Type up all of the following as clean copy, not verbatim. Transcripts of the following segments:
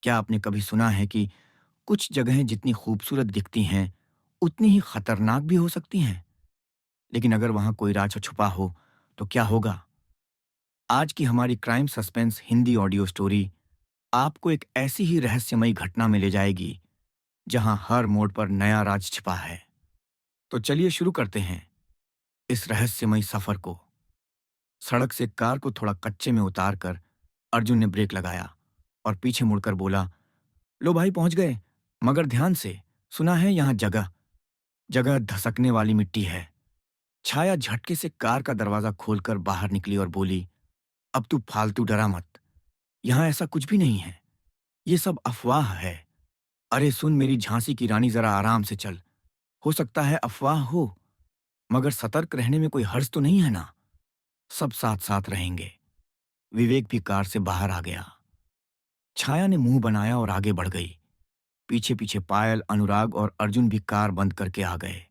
क्या आपने कभी सुना है कि कुछ जगहें जितनी खूबसूरत दिखती हैं, उतनी ही खतरनाक भी हो सकती हैं? लेकिन अगर वहां कोई राज छुपा हो, तो क्या होगा? आज की हमारी crime suspense Hindi audio story आपको एक ऐसी ही रहस्यमयी घटना में ले जाएगी, जहां हर मोड़ पर नया राज छिपा है। तो चलिए शुरू करते हैं इस रहस्यमयी सफर को। सड़क से कार को थोड़ा कच्चे में उतार कर अर्जुन ने ब्रेक लगाया और पीछे मुड़कर बोला, लो भाई पहुंच गए, मगर ध्यान से। सुना है यहां जगह जगह धसकने वाली मिट्टी है। छाया झटके से कार का दरवाजा खोलकर बाहर निकली और बोली, अब तू फालतू डरा मत। यहां ऐसा कुछ भी नहीं है। ये सब अफवाह है। अरे सुन मेरी झांसी की रानी, जरा आराम से चल। हो सकता है अफवाह हो, मगर सतर्क रहने में कोई हर्ज तो नहीं है ना। सब साथ साथ रहेंगे। विवेक भी कार से बाहर आ गया। छाया ने मुंह बनाया और आगे बढ़ गई। पीछे पीछे पायल, अनुराग और अर्जुन भी कार बंद करके आ गए।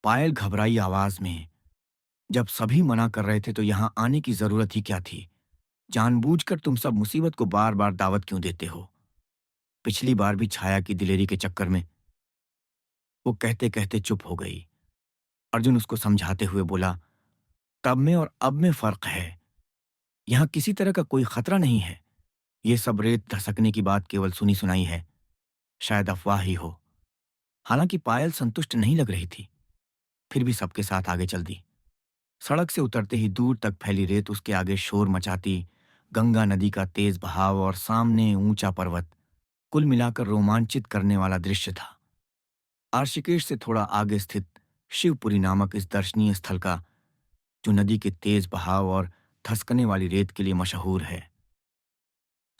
पायल घबराई आवाज में, जब सभी मना कर रहे थे तो यहां आने की जरूरत ही क्या थी? जानबूझकर तुम सब मुसीबत को बार बार दावत क्यों देते हो? पिछली बार भी छाया की दिलेरी के चक्कर में। वो कहते कहते चुप हो गई। अर्जुन उसको समझाते हुए बोला, तब में और अब में फर्क है। यहां किसी तरह का कोई खतरा नहीं है। ये सब रेत धसकने की बात केवल सुनी सुनाई है, शायद अफवाह ही हो। हालांकि पायल संतुष्ट नहीं लग रही थी, फिर भी सबके साथ आगे चल दी। सड़क से उतरते ही दूर तक फैली रेत उसके आगे शोर मचाती, गंगा नदी का तेज बहाव और सामने ऊंचा पर्वत, कुल मिलाकर रोमांचित करने वाला दृश्य था। आर्शिकेश से थोड़ा आगे स्थित शिवपुरी नामक इस दर्शनीय स्थल का, जो नदी के तेज बहाव और धसकने वाली रेत के लिए मशहूर है।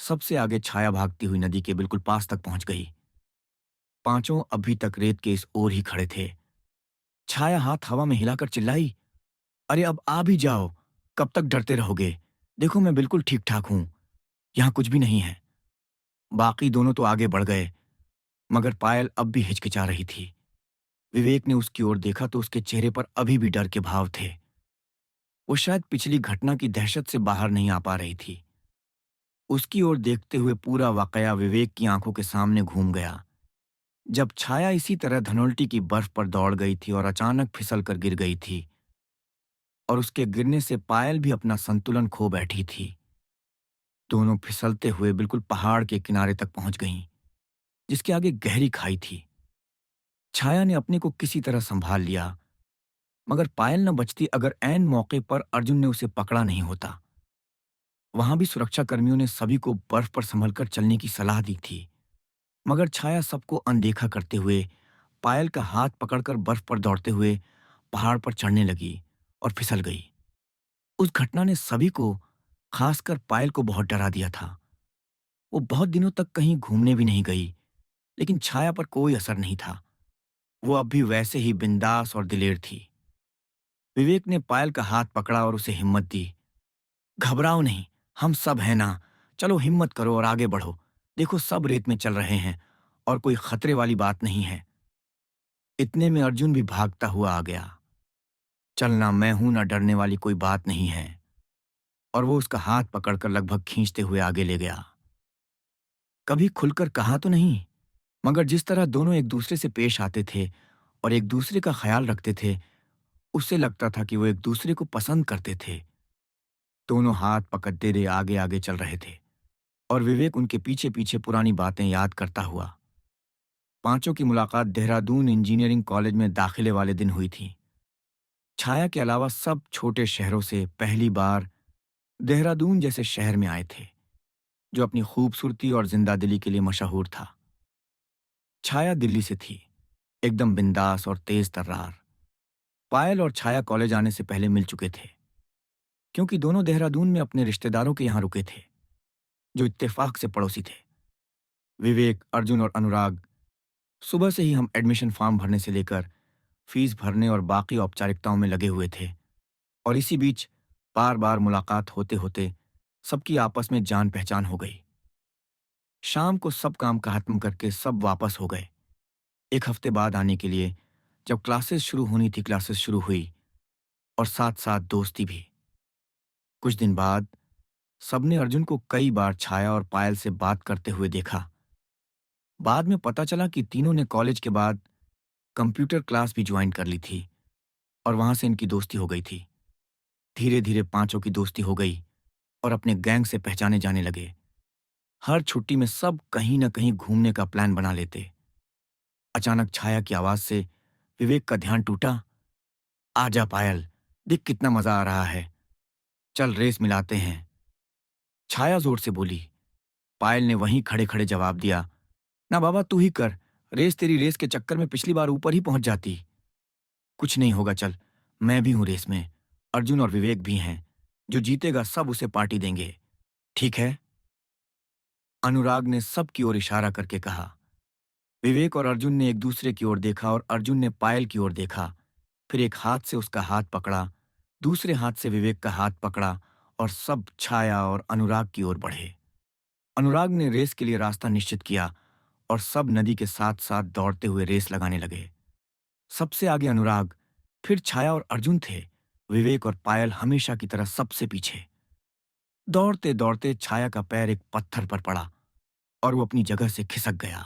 सबसे आगे छाया भागती हुई नदी के बिल्कुल पास तक पहुंच गई। पांचों अभी तक रेत के इस ओर ही खड़े थे। छाया हाथ हवा में हिलाकर चिल्लाई, अरे अब आ भी जाओ। कब तक डरते रहोगे? देखो मैं बिल्कुल ठीक ठाक हूं। यहां कुछ भी नहीं है। बाकी दोनों तो आगे बढ़ गए, मगर पायल अब भी हिचकिचा रही थी। विवेक ने उसकी ओर देखा तो उसके चेहरे पर अभी भी डर के भाव थे। वो शायद पिछली घटना की दहशत से बाहर नहीं आ पा रही थी। उसकी ओर देखते हुए पूरा वाकया विवेक की आंखों के सामने घूम गया, जब छाया इसी तरह धनोल्टी की बर्फ पर दौड़ गई थी और अचानक फिसल कर गिर गई थी, और उसके गिरने से पायल भी अपना संतुलन खो बैठी थी। दोनों फिसलते हुए बिल्कुल पहाड़ के किनारे तक पहुंच गईं, जिसके आगे गहरी खाई थी। छाया ने अपने को किसी तरह संभाल लिया, मगर पायल न बचती अगर ऐन मौके पर अर्जुन ने उसे पकड़ा नहीं होता। वहां भी सुरक्षा कर्मियों ने सभी को बर्फ पर संभलकर चलने की सलाह दी थी, मगर छाया सबको अनदेखा करते हुए पायल का हाथ पकड़कर बर्फ पर दौड़ते हुए पहाड़ पर चढ़ने लगी और फिसल गई। उस घटना ने सभी को, खासकर पायल को, बहुत डरा दिया था। वो बहुत दिनों तक कहीं घूमने भी नहीं गई, लेकिन छाया पर कोई असर नहीं था। वो अब भी वैसे ही बिंदास और दिलेर थी। विवेक ने पायल का हाथ पकड़ा और उसे हिम्मत दी। घबराओ नहीं, हम सब हैं ना। चलो हिम्मत करो और आगे बढ़ो। देखो सब रेत में चल रहे हैं और कोई खतरे वाली बात नहीं है। इतने में अर्जुन भी भागता हुआ आ गया। चलना मैं हूं ना, डरने वाली कोई बात नहीं है। और वो उसका हाथ पकड़कर लगभग खींचते हुए आगे ले गया। कभी खुलकर कहा तो नहीं, मगर जिस तरह दोनों एक दूसरे से पेश आते थे और एक दूसरे का ख्याल रखते थे, उससे लगता था कि वो एक दूसरे को पसंद करते थे। दोनों हाथ पकड़ते हुए आगे आगे चल रहे थे और विवेक उनके पीछे पीछे पुरानी बातें याद करता हुआ। पांचों की मुलाकात देहरादून इंजीनियरिंग कॉलेज में दाखिले वाले दिन हुई थी। छाया के अलावा सब छोटे शहरों से पहली बार देहरादून जैसे शहर में आए थे, जो अपनी खूबसूरती और जिंदादिली के लिए मशहूर था। छाया दिल्ली से थी, एकदम बिंदास और तेज तर्रार। पायल और छाया कॉलेज आने से पहले मिल चुके थे, क्योंकि दोनों देहरादून में अपने रिश्तेदारों के यहाँ रुके थे, जो इत्तेफाक से पड़ोसी थे। विवेक, अर्जुन और अनुराग, सुबह से ही हम एडमिशन फॉर्म भरने से लेकर फीस भरने और बाकी औपचारिकताओं में लगे हुए थे, और इसी बीच बार बार मुलाकात होते होते सबकी आपस में जान पहचान हो गई। शाम को सब काम खत्म करके सब वापस हो गए। एक हफ्ते बाद आने के लिए, जब क्लासेस शुरू होनी थी, क्लासेस शुरू हुई, और साथ साथ दोस्ती भी। कुछ दिन बाद सबने अर्जुन को कई बार छाया और पायल से बात करते हुए देखा। बाद में पता चला कि तीनों ने कॉलेज के बाद कंप्यूटर क्लास भी ज्वाइन कर ली थी और वहां से इनकी दोस्ती हो गई थी। धीरे धीरे पांचों की दोस्ती हो गई और अपने गैंग से पहचाने जाने लगे। हर छुट्टी में सब कहीं न कहीं घूमने का प्लान बना लेते। अचानक छाया की आवाज से विवेक का ध्यान टूटा। आजा पायल, देख कितना मजा आ रहा है, चल रेस मिलाते हैं। छाया जोर से बोली। पायल ने वहीं खड़े खड़े जवाब दिया, ना बाबा तू ही कर, रेस तेरी रेस के चक्कर में पिछली बार ऊपर ही पहुंच जाती। कुछ नहीं होगा, चल, मैं भी हूं रेस में, अर्जुन और विवेक भी हैं। जो जीतेगा सब उसे पार्टी देंगे, ठीक है? अनुराग ने सबकी ओर इशारा करके कहा। विवेक और अर्जुन ने एक दूसरे की ओर देखा और अर्जुन ने पायल की ओर देखा। फिर एक हाथ से उसका हाथ पकड़ा, दूसरे हाथ से विवेक का हाथ पकड़ा और सब छाया और अनुराग की ओर बढ़े। अनुराग ने रेस के लिए रास्ता निश्चित किया और सब नदी के साथ साथ दौड़ते हुए रेस लगाने लगे। सबसे आगे अनुराग, फिर छाया और अर्जुन थे। विवेक और पायल हमेशा की तरह सबसे पीछे। दौड़ते दौड़ते छाया का पैर एक पत्थर पर पड़ा और वो अपनी जगह से खिसक गया,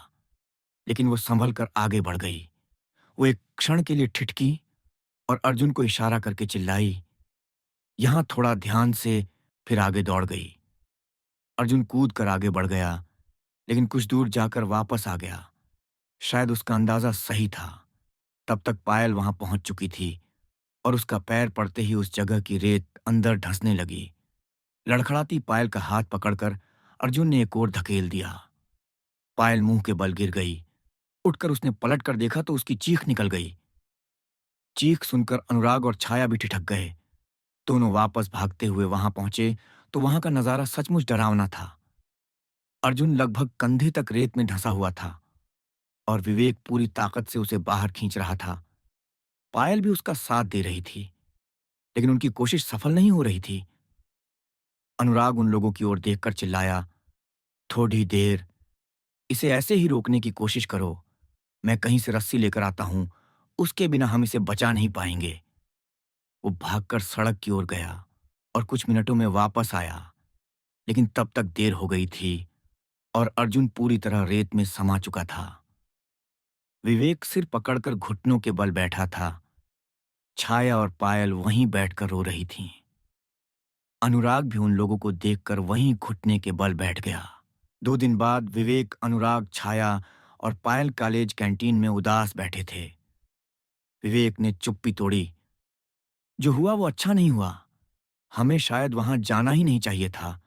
लेकिन वो संभल कर आगे बढ़ गई। वो एक क्षण के लिए ठिठकी और अर्जुन को इशारा करके चिल्लाई, यहां थोड़ा ध्यान से, फिर आगे दौड़ गई। अर्जुन कूद कर आगे बढ़ गया, लेकिन कुछ दूर जाकर वापस आ गया। शायद उसका अंदाजा सही था। तब तक पायल वहां पहुंच चुकी थी और उसका पैर पड़ते ही उस जगह की रेत अंदर धंसने लगी। लड़खड़ाती पायल का हाथ पकड़कर अर्जुन ने एक ओर धकेल दिया। पायल मुंह के बल गिर गई। उठकर उसने पलट कर देखा तो उसकी चीख निकल गई। चीख सुनकर अनुराग और छाया भी ठिठक गए। दोनों वापस भागते हुए वहां पहुंचे तो वहां का नजारा सचमुच डरावना था। अर्जुन लगभग कंधे तक रेत में धंसा हुआ था और विवेक पूरी ताकत से उसे बाहर खींच रहा था। पायल भी उसका साथ दे रही थी, लेकिन उनकी कोशिश सफल नहीं हो रही थी। अनुराग उन लोगों की ओर देखकर चिल्लाया, थोड़ी देर, इसे ऐसे ही रोकने की कोशिश करो। मैं कहीं से रस्सी लेकर आता हूं, उसके बिना हम इसे बचा नहीं पाएंगे। वो भागकर सड़क की ओर गया और कुछ मिनटों में वापस आया, लेकिन तब तक देर हो गई थी और अर्जुन पूरी तरह रेत में समा चुका था। विवेक सिर पकड़कर घुटनों के बल बैठा था। छाया और पायल वहीं बैठकर रो रही थीं। अनुराग भी उन लोगों को देखकर वहीं घुटने के बल बैठ गया। 2 दिन बाद विवेक, अनुराग, छाया और पायल कॉलेज कैंटीन में उदास बैठे थे। विवेक ने चुप्पी तोड़ी, जो हुआ वो अच्छा नहीं हुआ। हमें शायद वहां जाना ही नहीं चाहिए था।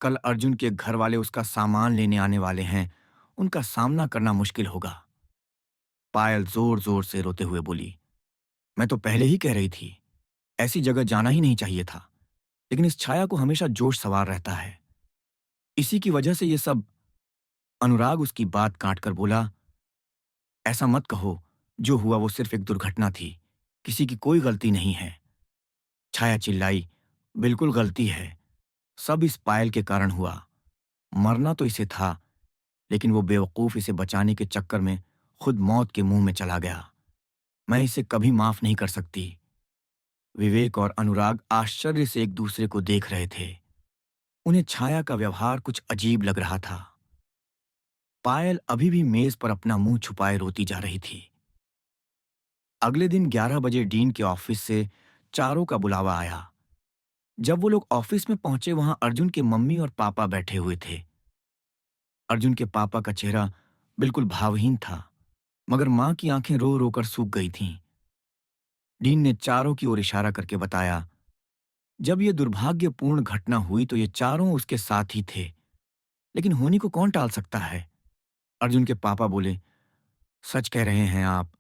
कल अर्जुन के घर वाले उसका सामान लेने आने वाले हैं, उनका सामना करना मुश्किल होगा। पायल जोर जोर से रोते हुए बोली, मैं तो पहले ही कह रही थी, ऐसी जगह जाना ही नहीं चाहिए था, लेकिन इस छाया को हमेशा जोश सवार रहता है, इसी की वजह से ये सब। अनुराग उसकी बात काट कर बोला, ऐसा मत कहो, जो हुआ वो सिर्फ एक दुर्घटना थी, किसी की कोई गलती नहीं है। छाया चिल्लाई, बिल्कुल गलती है, सब इस पायल के कारण हुआ। मरना तो इसे था, लेकिन वो बेवकूफ इसे बचाने के चक्कर में खुद मौत के मुंह में चला गया। मैं इसे कभी माफ नहीं कर सकती। विवेक और अनुराग आश्चर्य से एक दूसरे को देख रहे थे। उन्हें छाया का व्यवहार कुछ अजीब लग रहा था। पायल अभी भी मेज पर अपना मुंह छुपाए रोती जा रही थी। अगले दिन 11 बजे डीन के ऑफिस से चारों का बुलावा आया। जब वो लोग ऑफिस में पहुंचे वहां अर्जुन के मम्मी और पापा बैठे हुए थे। अर्जुन के पापा का चेहरा बिल्कुल भावहीन था, मगर मां की आंखें रो रो कर सूख गई थीं। डीन ने चारों की ओर इशारा करके बताया, जब ये दुर्भाग्यपूर्ण घटना हुई तो ये चारों उसके साथ ही थे, लेकिन होनी को कौन टाल सकता है? अर्जुन के पापा बोले, सच कह रहे हैं आप,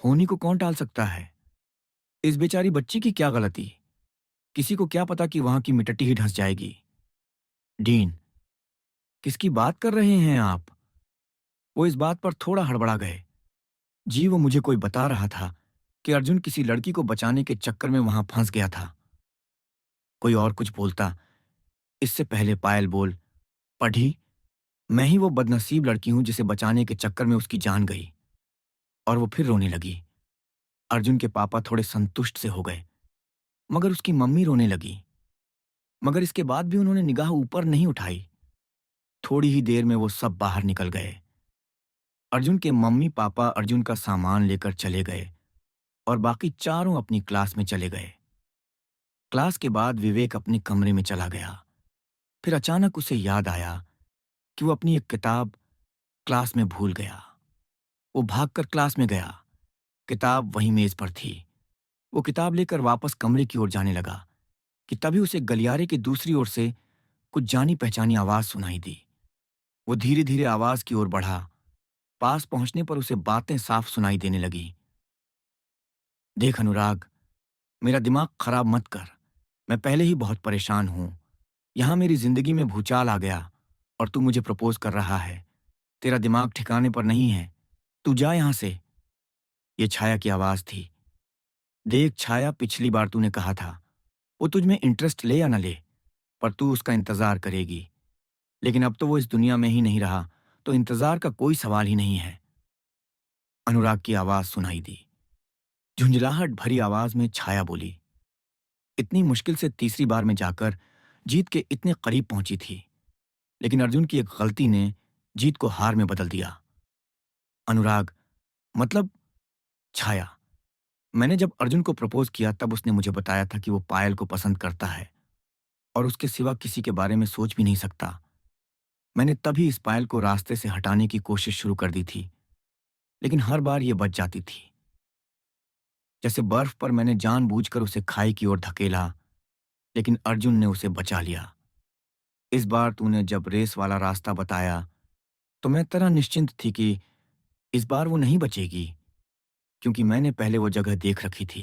होनी को कौन टाल सकता है? इस बेचारी बच्ची की क्या गलती? किसी को क्या पता कि वहां की मिट्टी ही धंस जाएगी। डीन, किसकी बात कर रहे हैं आप? वो इस बात पर थोड़ा हड़बड़ा गए। जी, वो मुझे कोई बता रहा था कि अर्जुन किसी लड़की को बचाने के चक्कर में वहां फंस गया था। कोई और कुछ बोलता, इससे पहले पायल बोल पढ़ी, मैं ही वो बदनसीब लड़की हूं जिसे बचाने के चक्कर में उसकी जान गई। और वो फिर रोने लगी। अर्जुन के पापा थोड़े संतुष्ट से हो गए, मगर उसकी मम्मी रोने लगी। मगर इसके बाद भी उन्होंने निगाह ऊपर नहीं उठाई। थोड़ी ही देर में वो सब बाहर निकल गए। अर्जुन के मम्मी पापा अर्जुन का सामान लेकर चले गए और बाकी चारों अपनी क्लास में चले गए। क्लास के बाद विवेक अपने कमरे में चला गया। फिर अचानक उसे याद आया कि वो अपनी एक किताब क्लास में भूल गया। वो भागकर क्लास में गया। किताब वहीं मेज पर थी। वो किताब लेकर वापस कमरे की ओर जाने लगा कि तभी उसे गलियारे की दूसरी ओर से कुछ जानी पहचानी आवाज सुनाई दी। वो धीरे धीरे आवाज की ओर बढ़ा। पास पहुंचने पर उसे बातें साफ सुनाई देने लगी। देख अनुराग, मेरा दिमाग खराब मत कर। मैं पहले ही बहुत परेशान हूं। यहां मेरी जिंदगी में भूचाल आ गया और तू मुझे प्रपोज कर रहा है। तेरा दिमाग ठिकाने पर नहीं है। तू जा यहां से। ये छाया की आवाज थी। देख छाया, पिछली बार तूने कहा था वो तुझ में इंटरेस्ट ले या न ले, पर तू उसका इंतजार करेगी। लेकिन अब तो वो इस दुनिया में ही नहीं रहा, तो इंतजार का कोई सवाल ही नहीं है। अनुराग की आवाज सुनाई दी। झुंझलाहट भरी आवाज में छाया बोली। इतनी मुश्किल से तीसरी बार में जाकर जीत के इतने करीब पहुंची थी, लेकिन अर्जुन की एक गलती ने जीत को हार में बदल दिया। अनुराग, मतलब छाया, मैंने जब अर्जुन को प्रपोज किया तब उसने मुझे बताया था कि वो पायल को पसंद करता है और उसके सिवा किसी के बारे में सोच भी नहीं सकता। मैंने तभी इस पायल को रास्ते से हटाने की कोशिश शुरू कर दी थी, लेकिन हर बार ये बच जाती थी। जैसे बर्फ पर मैंने जानबूझकर उसे खाई की ओर धकेला, लेकिन अर्जुन ने उसे बचा लिया। इस बार तूने जब रेस वाला रास्ता बताया तो मैं तरह निश्चिंत थी कि इस बार वो नहीं बचेगी, क्योंकि मैंने पहले वो जगह देख रखी थी।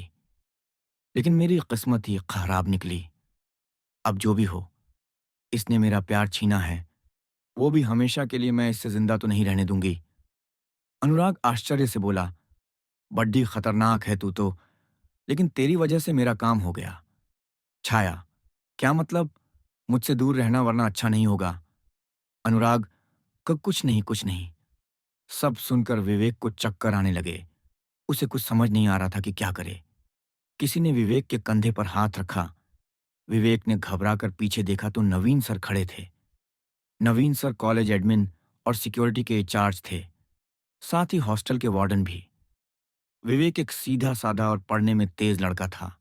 लेकिन मेरी किस्मत ही खराब निकली। अब जो भी हो, इसने मेरा प्यार छीना है, वो भी हमेशा के लिए। मैं इससे जिंदा तो नहीं रहने दूंगी। अनुराग आश्चर्य से बोला, बड्डी खतरनाक है तू तो, लेकिन तेरी वजह से मेरा काम हो गया। छाया, क्या मतलब? मुझसे दूर रहना वरना अच्छा नहीं होगा। अनुराग, कुछ नहीं कुछ नहीं। सब सुनकर विवेक को चक्कर आने लगे। उसे कुछ समझ नहीं आ रहा था कि क्या करे। किसी ने विवेक के कंधे पर हाथ रखा। विवेक ने घबराकर पीछे देखा तो नवीन सर खड़े थे। नवीन सर कॉलेज एडमिन और सिक्योरिटी के इंचार्ज थे, साथ ही हॉस्टल के वार्डन भी। विवेक एक सीधा साधा और पढ़ने में तेज लड़का था,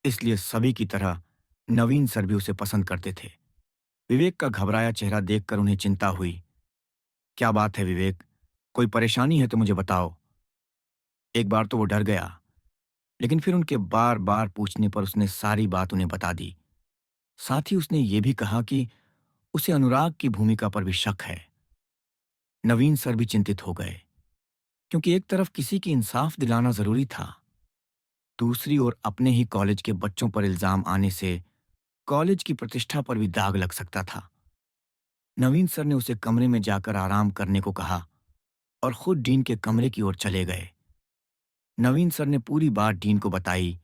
इसलिए सभी की तरह नवीन सर भी उसे पसंद करते थे। विवेक का घबराया चेहरा देखकर उन्हें चिंता हुई। क्या बात है विवेक? कोई परेशानी है तो मुझे बताओ। एक बार तो वो डर गया, लेकिन फिर उनके बार बार पूछने पर उसने सारी बात उन्हें बता दी। साथ ही उसने ये भी कहा कि उसे अनुराग की भूमिका पर भी शक है। नवीन सर भी चिंतित हो गए, क्योंकि एक तरफ किसी की इंसाफ दिलाना जरूरी था, दूसरी ओर अपने ही कॉलेज के बच्चों पर इल्जाम आने से कॉलेज की प्रतिष्ठा पर भी दाग लग सकता था। नवीन सर ने उसे कमरे में जाकर आराम करने को कहा और खुद डीन के कमरे की ओर चले गए। नवीन सर ने पूरी बात डीन को बताई,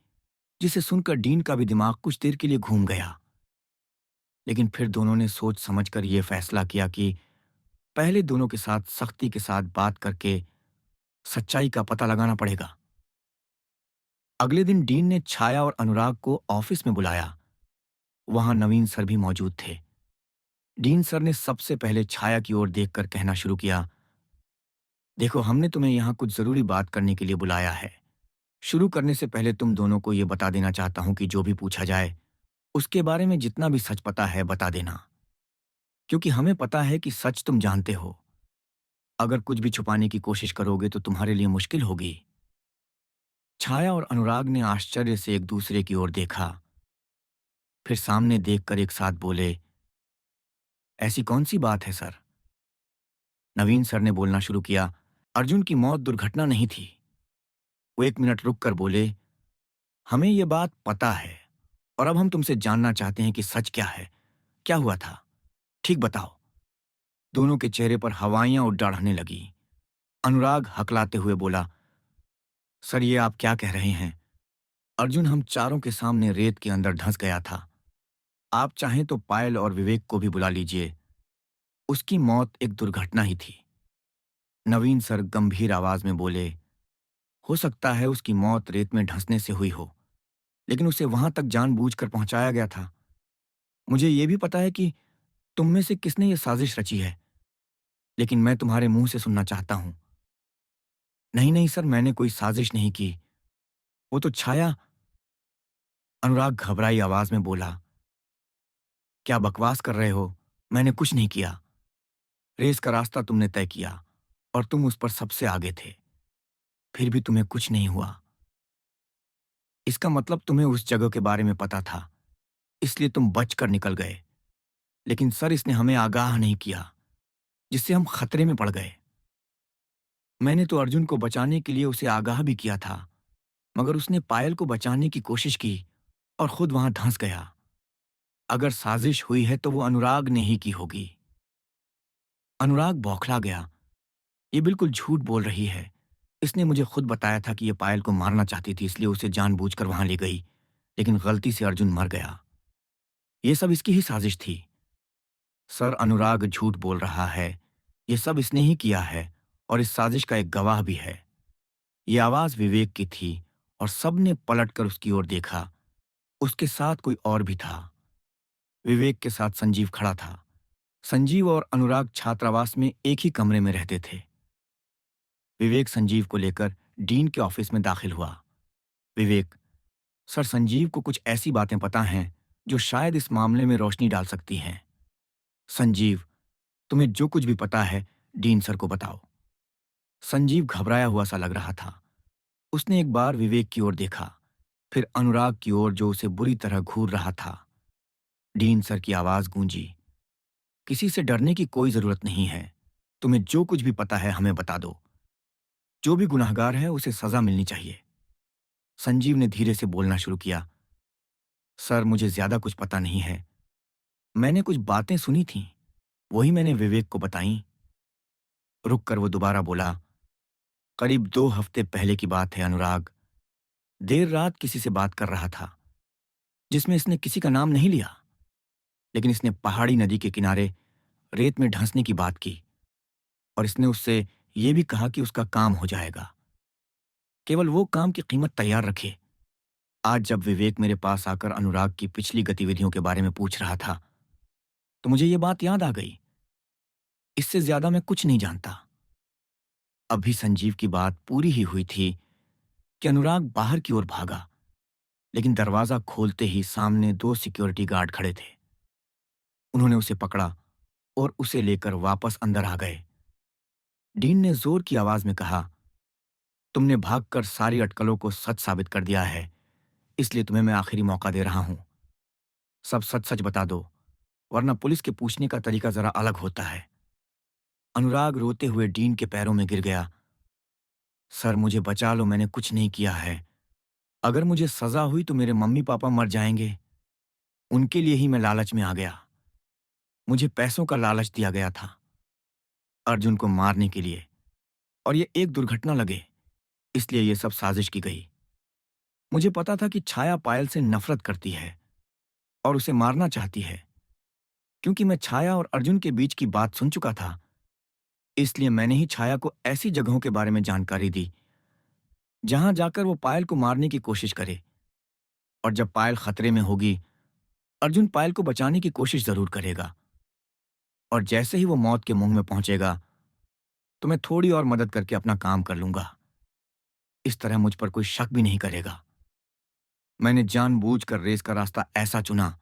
जिसे सुनकर डीन का भी दिमाग कुछ देर के लिए घूम गया। लेकिन फिर दोनों ने सोच समझकर यह फैसला किया कि पहले दोनों के साथ सख्ती के साथ बात करके सच्चाई का पता लगाना पड़ेगा। अगले दिन डीन ने छाया और अनुराग को ऑफिस में बुलाया। वहां नवीन सर भी मौजूद थे। डीन सर ने सबसे पहले छाया की ओर देखकर कहना शुरू किया, देखो, हमने तुम्हें यहां कुछ जरूरी बात करने के लिए बुलाया है। शुरू करने से पहले तुम दोनों को यह बता देना चाहता हूं कि जो भी पूछा जाए उसके बारे में जितना भी सच पता है बता देना, क्योंकि हमें पता है कि सच तुम जानते हो। अगर कुछ भी छुपाने की कोशिश करोगे तो तुम्हारे लिए मुश्किल होगी। छाया और अनुराग ने आश्चर्य से एक दूसरे की ओर देखा, फिर सामने देखकर एक साथ बोले, ऐसी कौन सी बात है सर? नवीन सर ने बोलना शुरू किया, अर्जुन की मौत दुर्घटना नहीं थी। वो एक मिनट रुक कर बोले, हमें ये बात पता है और अब हम तुमसे जानना चाहते हैं कि सच क्या है। क्या हुआ था, ठीक बताओ। दोनों के चेहरे पर हवाइयां उड़ने लगी। अनुराग हकलाते हुए बोला, सर ये आप क्या कह रहे हैं? अर्जुन हम चारों के सामने रेत के अंदर धंस गया था। आप चाहें तो पायल और विवेक को भी बुला लीजिए। उसकी मौत एक दुर्घटना ही थी। नवीन सर गंभीर आवाज में बोले, हो सकता है उसकी मौत रेत में धंसने से हुई हो, लेकिन उसे वहां तक जानबूझकर पहुंचाया गया था। मुझे ये भी पता है कि तुम में से किसने ये साजिश रची है, लेकिन मैं तुम्हारे मुंह से सुनना चाहता हूं। नहीं नहीं सर, मैंने कोई साजिश नहीं की। वो तो छाया। अनुराग घबराई आवाज में बोला, क्या बकवास कर रहे हो? मैंने कुछ नहीं किया। रेस का रास्ता तुमने तय किया और तुम उस पर सबसे आगे थे, फिर भी तुम्हें कुछ नहीं हुआ। इसका मतलब तुम्हें उस जगह के बारे में पता था, इसलिए तुम बचकर निकल गए। लेकिन सर, इसने हमें आगाह नहीं किया, जिससे हम खतरे में पड़ गए। मैंने तो अर्जुन को बचाने के लिए उसे आगाह भी किया था, मगर उसने पायल को बचाने की कोशिश की और खुद वहां धंस गया। अगर साजिश हुई है तो वो अनुराग ने ही की होगी। अनुराग बौखला गया। ये बिल्कुल झूठ बोल रही है। इसने मुझे खुद बताया था कि ये पायल को मारना चाहती थी, इसलिए उसे जानबूझकर वहां ले गई, लेकिन गलती से अर्जुन मर गया। ये सब इसकी ही साजिश थी। सर, अनुराग झूठ बोल रहा है। ये सब इसने ही किया है और इस साजिश का एक गवाह भी है। ये आवाज विवेक की थी और सबने पलटकर उसकी ओर देखा। उसके साथ कोई और भी था। विवेक के साथ संजीव खड़ा था। संजीव और अनुराग छात्रावास में एक ही कमरे में रहते थे। विवेक संजीव को लेकर डीन के ऑफिस में दाखिल हुआ। विवेक, सर, संजीव को कुछ ऐसी बातें पता हैं जो शायद इस मामले में रोशनी डाल सकती हैं। संजीव, तुम्हें जो कुछ भी पता है डीन सर को बताओ। संजीव घबराया हुआ सा लग रहा था। उसने एक बार विवेक की ओर देखा, फिर अनुराग की ओर जो उसे बुरी तरह घूर रहा था। डीन सर की आवाज गूंजी, किसी से डरने की कोई जरूरत नहीं है। तुम्हें जो कुछ भी पता है हमें बता दो। जो भी गुनाहगार है उसे सजा मिलनी चाहिए। संजीव ने धीरे से बोलना शुरू किया, सर, मुझे ज्यादा कुछ पता नहीं है। मैंने कुछ बातें सुनी थीं, वही मैंने विवेक को बताई। रुक कर वो दोबारा बोला, करीब 2 हफ्ते पहले की बात है अनुराग। देर रात किसी से बात कर रहा था, जिसमें इसने किसी का नाम नहीं लिया, लेकिन इसने पहाड़ी नदी के किनारे रेत में ढंसने की बात की और इसने उससे यह भी कहा कि उसका काम हो जाएगा, केवल वो काम की कीमत तैयार रखे। आज जब विवेक मेरे पास आकर अनुराग की पिछली गतिविधियों के बारे में पूछ रहा था, तो मुझे ये बात याद आ गई। इससे ज्यादा मैं कुछ नहीं जानता। अभी संजीव की बात पूरी ही हुई थी कि अनुराग बाहर की ओर भागा, लेकिन दरवाजा खोलते ही सामने 2 सिक्योरिटी गार्ड खड़े थे। उन्होंने उसे पकड़ा और उसे लेकर वापस अंदर आ गए। डीन ने जोर की आवाज में कहा, तुमने भागकर सारी अटकलों को सच साबित कर दिया है, इसलिए तुम्हें मैं आखिरी मौका दे रहा हूं। सब सच सच बता दो, वरना पुलिस के पूछने का तरीका जरा अलग होता है। अनुराग रोते हुए डीन के पैरों में गिर गया। सर, मुझे बचा लो, मैंने कुछ नहीं किया है। अगर मुझे सजा हुई तो मेरे मम्मी पापा मर जाएंगे। उनके लिए ही मैं लालच में आ गया। मुझे पैसों का लालच दिया गया था, अर्जुन को मारने के लिए, और ये एक दुर्घटना लगे, इसलिए ये सब साजिश की गई। मुझे पता था कि छाया पायल से नफरत करती है और उसे मारना चाहती है। क्योंकि मैं छाया और अर्जुन के बीच की बात सुन चुका था, इसलिए मैंने ही छाया को ऐसी जगहों के बारे में जानकारी दी जहां जाकर वो पायल को मारने की कोशिश करे। और जब पायल खतरे में होगी, अर्जुन पायल को बचाने की कोशिश जरूर करेगा। और जैसे ही वो मौत के मुंह में पहुंचेगा, तो मैं थोड़ी और मदद करके अपना काम कर लूंगा। इस तरह मुझ पर कोई शक भी नहीं करेगा। मैंने जानबूझकर रेस का रास्ता ऐसा चुना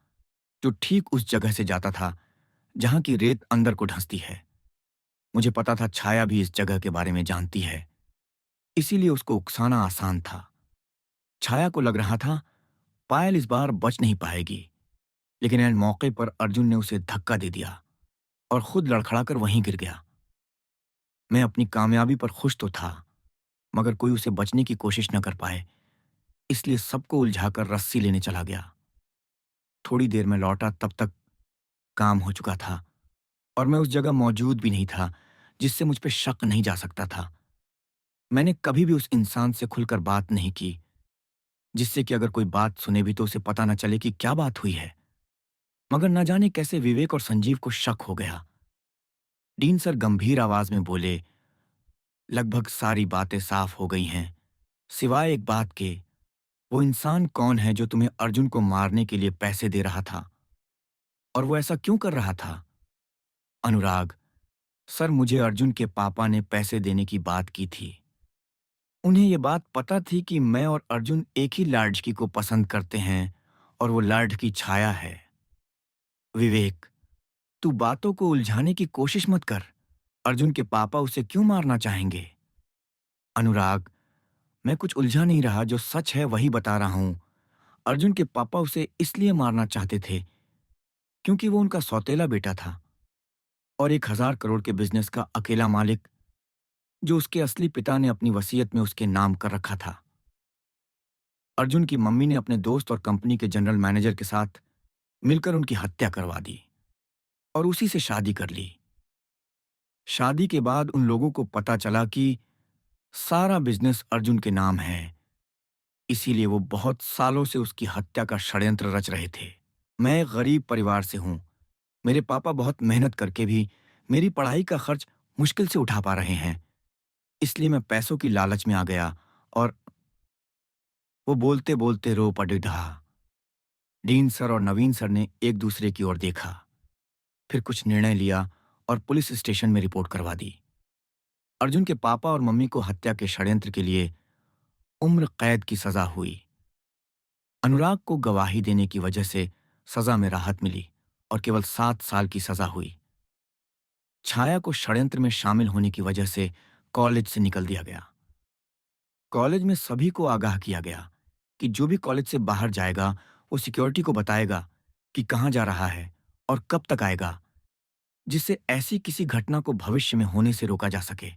जो ठीक उस जगह से जाता था जहां की रेत अंदर को धंसती है। मुझे पता था छाया भी इस जगह के बारे में जानती है, इसीलिए उसको उकसाना आसान था। छाया को लग रहा था पायल इस बार बच नहीं पाएगी, लेकिन ऐन मौके पर अर्जुन ने उसे धक्का दे दिया और खुद लड़खड़ाकर वहीं गिर गया। मैं अपनी कामयाबी पर खुश तो था, मगर कोई उसे बचने की कोशिश न कर पाए, इसलिए सबको उलझाकर रस्सी लेने चला गया। थोड़ी देर में लौटा, तब तक काम हो चुका था और मैं उस जगह मौजूद भी नहीं था जिससे मुझ पे शक नहीं जा सकता था। मैंने कभी भी उस इंसान से खुलकर बात नहीं की, जिससे कि अगर कोई बात सुने भी तो उसे पता न चले कि क्या बात हुई है। मगर न जाने कैसे विवेक और संजीव को शक हो गया। डीन सर गंभीर आवाज में बोले, लगभग सारी बातें साफ हो गई हैं, सिवाय एक बात के, वो इंसान कौन है जो तुम्हें अर्जुन को मारने के लिए पैसे दे रहा था? और वो ऐसा क्यों कर रहा था? अनुराग, सर मुझे अर्जुन के पापा ने पैसे देने की बात की थी। उन्हें ये बात पता थी कि मैं और अर्जुन एक ही लाडकी को पसंद करते हैं और वो लाड की छाया है। विवेक, तू बातों को उलझाने की कोशिश मत कर। अर्जुन के पापा उसे क्यों मारना चाहेंगे? अनुराग, मैं कुछ उलझा नहीं रहा, जो सच है वही बता रहा हूं। अर्जुन के पापा उसे इसलिए मारना चाहते थे क्योंकि वो उनका सौतेला बेटा था और 1,000 करोड़ के बिजनेस का अकेला मालिक, जो उसके असली पिता ने अपनी वसीयत में उसके नाम कर रखा था। अर्जुन की मम्मी ने अपने दोस्त और कंपनी के जनरल मैनेजर के साथ मिलकर उनकी हत्या करवा दी और उसी से शादी कर ली। शादी के बाद उन लोगों को पता चला कि सारा बिजनेस अर्जुन के नाम है, इसीलिए वो बहुत सालों से उसकी हत्या का षड्यंत्र रच रहे थे। मैं एक गरीब परिवार से हूं। मेरे पापा बहुत मेहनत करके भी मेरी पढ़ाई का खर्च मुश्किल से उठा पा रहे हैं, इसलिए मैं पैसों की लालच में आ गया और वो बोलते बोलते रो पड़ी रहा। डीन सर और नवीन सर ने एक दूसरे की ओर देखा, फिर कुछ निर्णय लिया और पुलिस स्टेशन में रिपोर्ट करवा दी। अर्जुन के पापा और मम्मी को हत्या के षड्यंत्र के लिए उम्र कैद की सजा हुई। अनुराग को गवाही देने की वजह से सजा में राहत मिली और केवल 7 साल की सजा हुई। छाया को षड्यंत्र में शामिल होने की वजह से कॉलेज से निकल दिया गया। कॉलेज में सभी को आगाह किया गया कि जो भी कॉलेज से बाहर जाएगा वो सिक्योरिटी को बताएगा कि कहाँ जा रहा है और कब तक आएगा, जिससे ऐसी किसी घटना को भविष्य में होने से रोका जा सके।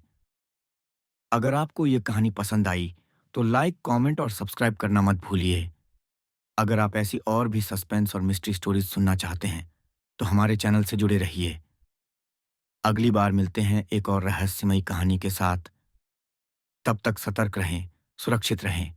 अगर आपको ये कहानी पसंद आई तो लाइक, कमेंट और सब्सक्राइब करना मत भूलिए। अगर आप ऐसी और भी सस्पेंस और मिस्ट्री स्टोरीज सुनना चाहते हैं तो हमारे चैनल से जुड़े रहिए। अगली बार मिलते हैं एक और रहस्यमयी कहानी के साथ। तब तक सतर्क रहें, सुरक्षित रहें